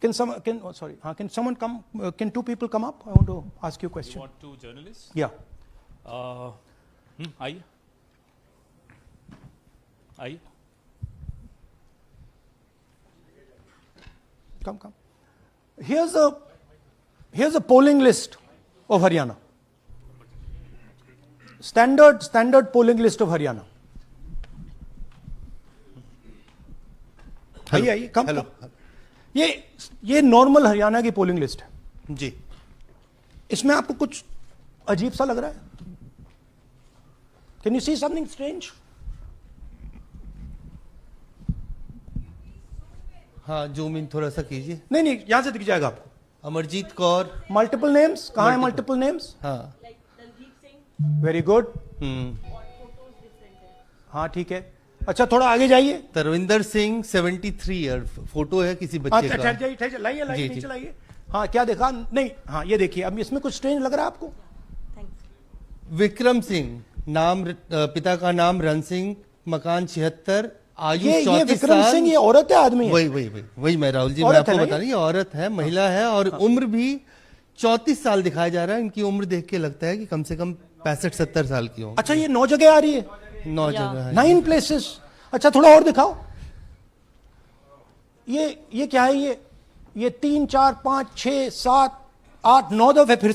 Can someone come? Can two people come up? I want to ask you a question. You want two journalists? Yeah. आइए. आइए. Come. Here's a polling list of Haryana. Standard polling list of Haryana. आइए, कम. ये normal Haryana की polling list है जी. इसमें आपको कुछ अजीब सा लग रहा है? Can you see something strange? हाँ, जूम इन थोड़ा सा कीजिए. नहीं, यहां से दिख जाएगा आपको. अमरजीत कौर. Multiple names. कहां है मल्टीपल नेम्स? हाँ. Very good. हाँ, ठीक है. अच्छा, थोड़ा आगे जाइए. तरविंदर सिंह 73 ईयर. फोटो है किसी बच्चे का. ठहर जाइए, लाइए नीचे लाइए. हाँ, क्या देखा? नहीं, हाँ, ये देखिए. अब इसमें कुछ स्ट्रेंज लग रहा है आपको? विक्रम सिंह, नाम पिता का नाम रण सिंह, मकान 76, आयु 34 साल. विक्रम सिंह ये औरत है, आदमी है? वही मैं राहुल जी, मैं आपको बता रही हूँ, औरत है, महिला है. और उम्र भी 34 साल दिखाया जा रहा है. इनकी उम्र देख के लगता है कि कम से कम 65-70 साल की हो. अच्छा, ये 9 जगह आ रही है? 9 जगह है. 9 प्लेसेस. अच्छा, थोड़ा और दिखाओ. ये क्या है? ये 3, 4, 5, 6, 7, 8, 9 दफे फिर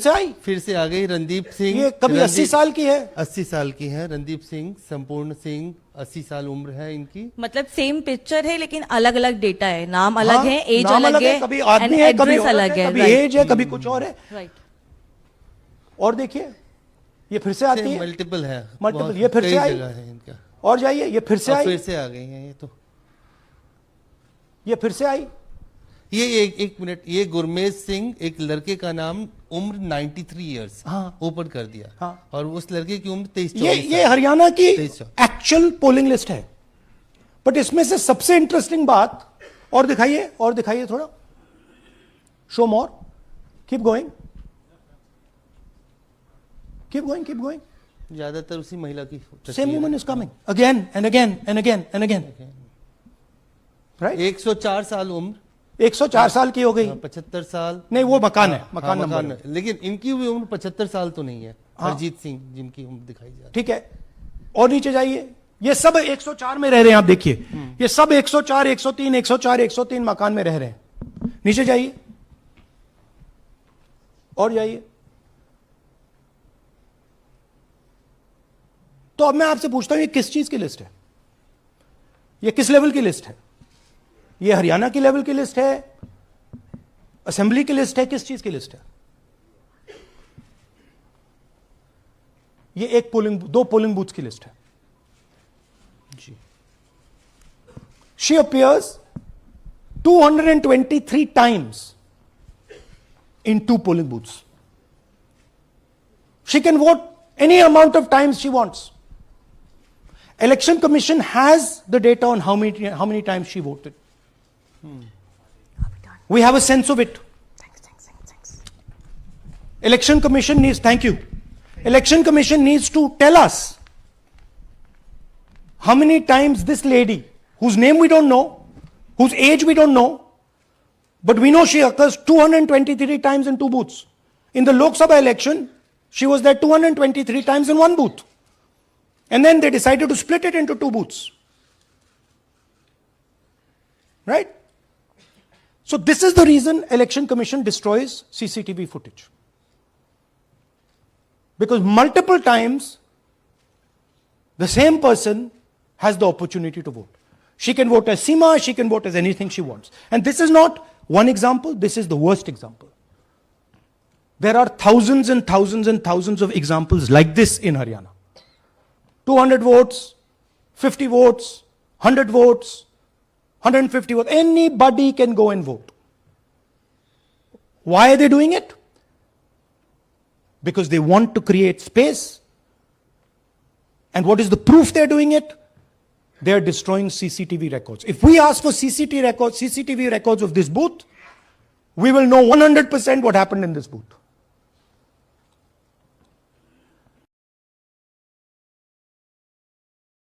से आ गई. रणदीप सिंह. ये कभी 80 साल की है? 80 साल की है. रणदीप सिंह, संपूर्ण सिंह, 80 साल उम्र है इनकी. मतलब सेम पिक्चर है लेकिन अलग अलग डेटा है. नाम अलग है, एज अलग है, कभी आदमी है, कभी अलग है, कभी एज है, कभी कुछ और है. राइट. और देखिए, ये फिर से आती है. मल्टीपल है. मल्टीपल. ये फिर से आई है इनका. और जाइए, ये फिर से आई. फिर से आ गई है ये. तो ये फिर से आई. ये एक मिनट. ये गुरमेज सिंह, एक लड़के का नाम, उम्र 93 इयर्स. हाँ. ओपन कर दिया. हाँ. और उस लड़के की उम्र 23-24. ये हरियाणा की एक्चुअल पोलिंग लिस्ट है. बट इसमें से सबसे इंटरेस्टिंग बात, और दिखाइए थोड़ा. शो मोर. Keep going. ज्यादातर उसी महिला की. Same woman is coming again and again. Right. 104 साल उम्र. 104 साल की हो गई. 75 साल. नहीं, वो मकान है. मकान नंबर नंबर. लेकिन इनकी भी उम्र 75 साल तो नहीं है. हरजीत सिंह जिनकी उम्र दिखाई जा रही है. ठीक है. और नीचे जाइए. ये सब 104 में रह रहे हैं. आप देखिए, ये सब 104, 103 मकान में रह रहे हैं. नीचे जाइए और जाइए. तो अब मैं आपसे पूछता हूं, ये किस चीज की लिस्ट है? ये किस लेवल की लिस्ट है? ये हरियाणा की लेवल की लिस्ट है? असेंबली की लिस्ट है? किस चीज की लिस्ट है? ये 2 पोलिंग बूथ की लिस्ट है जी. She appears 223 times in 2 polling booths. She can vote any amount of times she wants. Election Commission has the data on how many times she voted. We have a sense of it. Thanks. Election Commission needs, thank you. Election Commission needs to tell us how many times this lady, whose name we don't know, whose age we don't know, but we know she occurs 223 times in 2 booths. In the Lok Sabha election, she was there 223 times in 1 booth. And then they decided to split it into 2 booths. Right? So this is the reason Election Commission destroys CCTV footage. Because multiple times, the same person has the opportunity to vote. She can vote as Seema, she can vote as anything she wants. And this is not one example, this is the worst example. There are thousands and thousands and thousands of examples like this in Haryana. 200 votes, 50 votes, 100 votes, 150 votes. Anybody can go and vote. Why are they doing it? Because they want to create space. And what is the proof they're doing it? They're destroying CCTV records. If we ask for CCTV records of this booth, we will know 100% what happened in this booth.